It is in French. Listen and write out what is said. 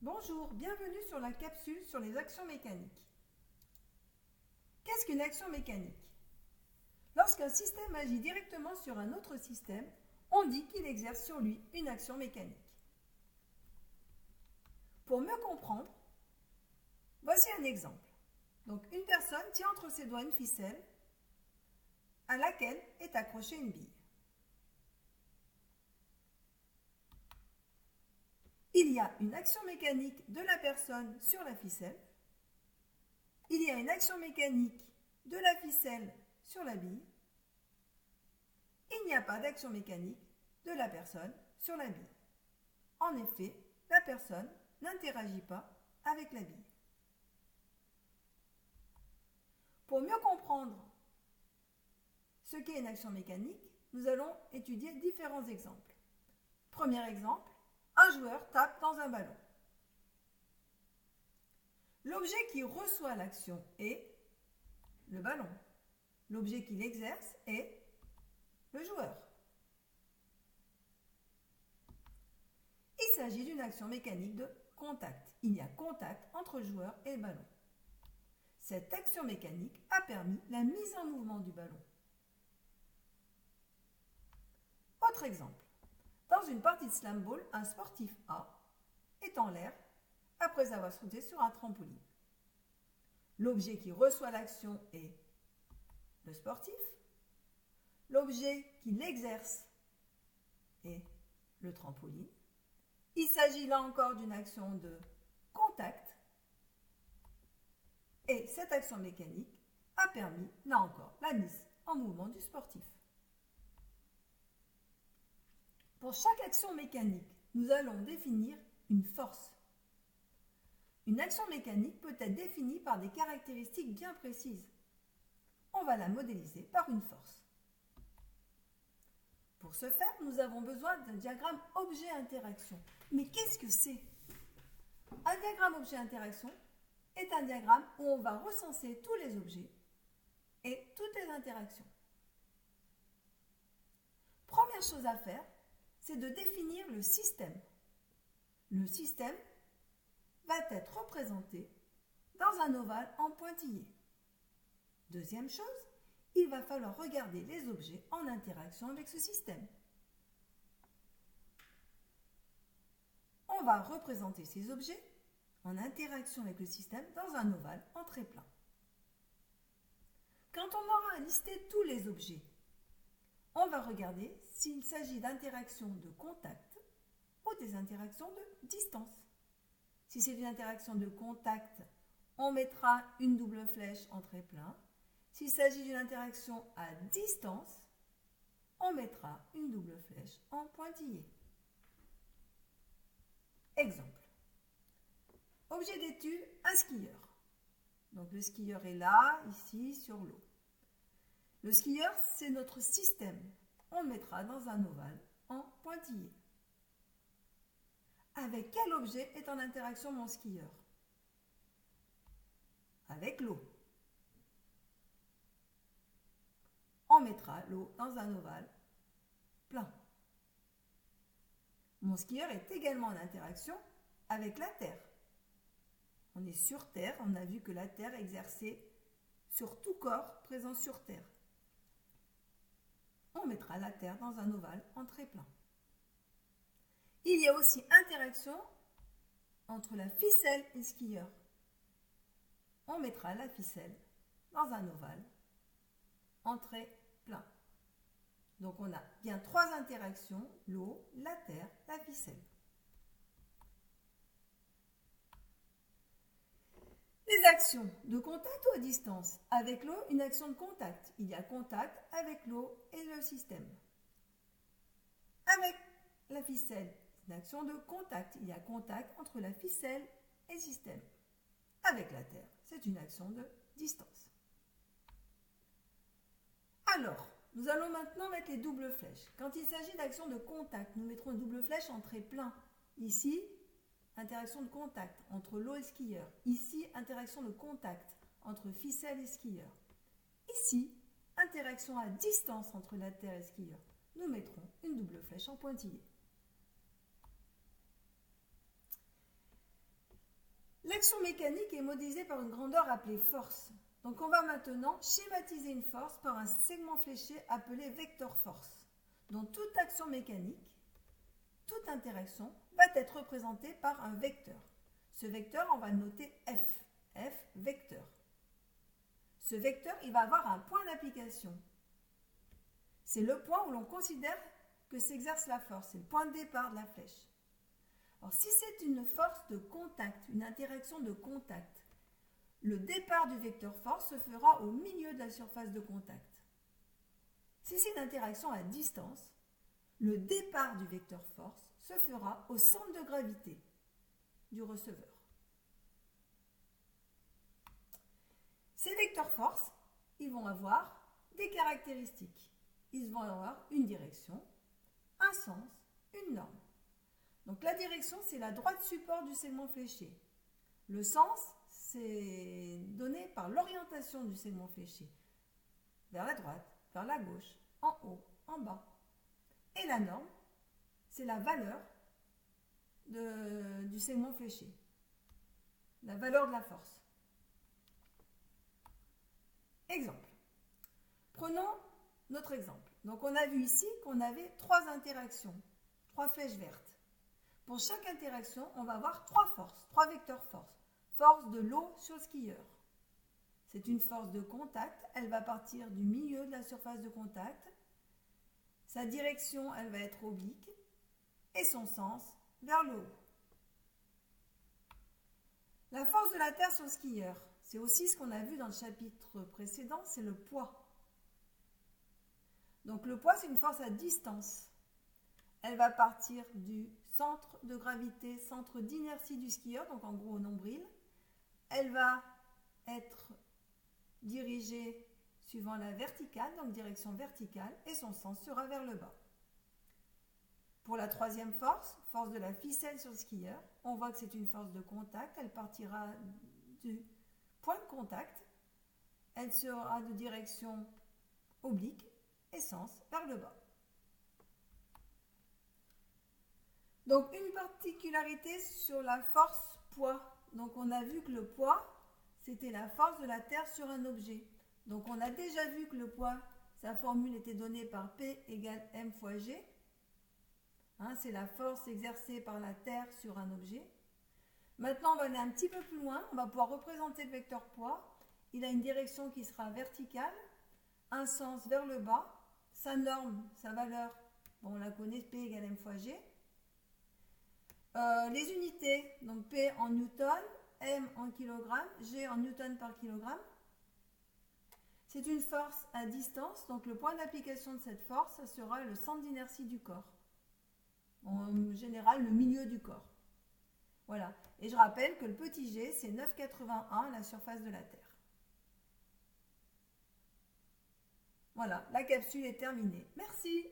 Bonjour, bienvenue sur la capsule sur les actions mécaniques. Qu'est-ce qu'une action mécanique? Lorsqu'un système agit directement sur un autre système, on dit qu'il exerce sur lui une action mécanique. Pour mieux comprendre, voici un exemple. Donc, une personne tient entre ses doigts une ficelle à laquelle est accrochée une bille. Il y a une action mécanique de la personne sur la ficelle. Il y a une action mécanique de la ficelle sur la bille. Il n'y a pas d'action mécanique de la personne sur la bille. En effet, la personne n'interagit pas avec la bille. Pour mieux comprendre ce qu'est une action mécanique, nous allons étudier différents exemples. Premier exemple, un joueur tape dans un ballon. L'objet qui reçoit l'action est le ballon. L'objet qui l'exerce est le joueur. Il s'agit d'une action mécanique de contact. Il y a contact entre le joueur et le ballon. Cette action mécanique a permis la mise en mouvement du ballon. Autre exemple. Dans une partie de slam ball, un sportif A est en l'air après avoir sauté sur un trampoline. L'objet qui reçoit l'action est le sportif. L'objet qui l'exerce est le trampoline. Il s'agit là encore d'une action de contact. Et cette action mécanique a permis, là encore, la mise en mouvement du sportif. Pour chaque action mécanique, nous allons définir une force. Une action mécanique peut être définie par des caractéristiques bien précises. On va la modéliser par une force. Pour ce faire, nous avons besoin d'un diagramme objet-interaction. Mais qu'est-ce que c'est? Un diagramme objet-interaction est un diagramme où on va recenser tous les objets et toutes les interactions. Première chose à faire, c'est de définir le système. Le système va être représenté dans un ovale en pointillé. Deuxième chose, il va falloir regarder les objets en interaction avec ce système. On va représenter ces objets en interaction avec le système dans un ovale en trait plein. Quand on aura listé tous les objets, on va regarder s'il s'agit d'interactions de contact ou des interactions de distance. Si c'est une interaction de contact, on mettra une double flèche en trait plein. S'il s'agit d'une interaction à distance, on mettra une double flèche en pointillé. Exemple. Objet d'étude, un skieur. Donc le skieur est là, ici, sur l'eau. Le skieur, c'est notre système. On le mettra dans un ovale en pointillé. Avec quel objet est en interaction mon skieur? Avec l'eau. On mettra l'eau dans un ovale plein. Mon skieur est également en interaction avec la terre. On est sur terre, on a vu que la terre exerçait sur tout corps présent sur terre. On mettra la terre dans un ovale en trait plein. Il y a aussi interaction entre la ficelle et le skieur. On mettra la ficelle dans un ovale en trait plein. Donc on a bien trois interactions, l'eau, la terre, la ficelle. Les actions de contact ou à distance. Avec l'eau, une action de contact. Il y a contact avec l'eau et le système. Avec la ficelle, une action de contact. Il y a contact entre la ficelle et le système. Avec la terre, c'est une action de distance. Alors, nous allons maintenant mettre les doubles flèches. Quand il s'agit d'actions de contact, nous mettrons une double flèche en trait plein. Ici, interaction de contact entre l'eau et le skieur. Ici, interaction de contact entre ficelle et skieur. Ici, interaction à distance entre la terre et le skieur. Nous mettrons une double flèche en pointillé. action mécanique est modélisée par une grandeur appelée force. Donc on va maintenant schématiser une force par un segment fléché appelé vecteur force. Donc toute action mécanique, toute interaction va être représentée par un vecteur. Ce vecteur, on va le noter F. F, vecteur. Ce vecteur, il va avoir un point d'application. C'est le point où l'on considère que s'exerce la force. C'est le point de départ de la flèche. Alors, si c'est une force de contact, une interaction de contact, le départ du vecteur force se fera au milieu de la surface de contact. Si c'est une interaction à distance, le départ du vecteur force se fera au centre de gravité du receveur. Ces vecteurs force, ils vont avoir des caractéristiques. Ils vont avoir une direction, un sens, une norme. Donc la direction, c'est la droite support du segment fléché. Le sens, c'est donné par l'orientation du segment fléché. Vers la droite, vers la gauche, en haut, en bas. Et la norme, c'est la valeur du segment fléché. La valeur de la force. Exemple. Prenons notre exemple. Donc on a vu ici qu'on avait 3 interactions, 3 flèches vertes. Pour chaque interaction, on va avoir 3 forces, 3 vecteurs force. Force de l'eau sur le skieur. C'est une force de contact. Elle va partir du milieu de la surface de contact. Sa direction, elle va être oblique. Et son sens, vers le haut. La force de la terre sur le skieur, c'est aussi ce qu'on a vu dans le chapitre précédent, c'est le poids. Donc le poids, c'est une force à distance. Elle va partir du centre de gravité, centre d'inertie du skieur, donc en gros au nombril. Elle va être dirigée suivant la verticale, donc direction verticale, et son sens sera vers le bas. Pour la troisième force, force de la ficelle sur le skieur, on voit que c'est une force de contact. Elle partira du point de contact. Elle sera de direction oblique et sens vers le bas. Donc une particularité sur la force poids. Donc on a vu que le poids, c'était la force de la Terre sur un objet. Donc on a déjà vu que le poids, sa formule était donnée par P égale M fois G. C'est la force exercée par la Terre sur un objet. Maintenant, on va aller un petit peu plus loin. On va pouvoir représenter le vecteur poids. Il a une direction qui sera verticale, un sens vers le bas. Sa norme, sa valeur, bon, on la connaît, P égale M fois G. Les unités, donc P en newton, M en kilogramme, G en newton par kilogramme. C'est une force à distance, donc le point d'application de cette force, ça sera le centre d'inertie du corps. En général, le milieu du corps. Voilà. Et je rappelle que le petit g, c'est 9,81 la surface de la Terre. Voilà, la capsule est terminée. Merci.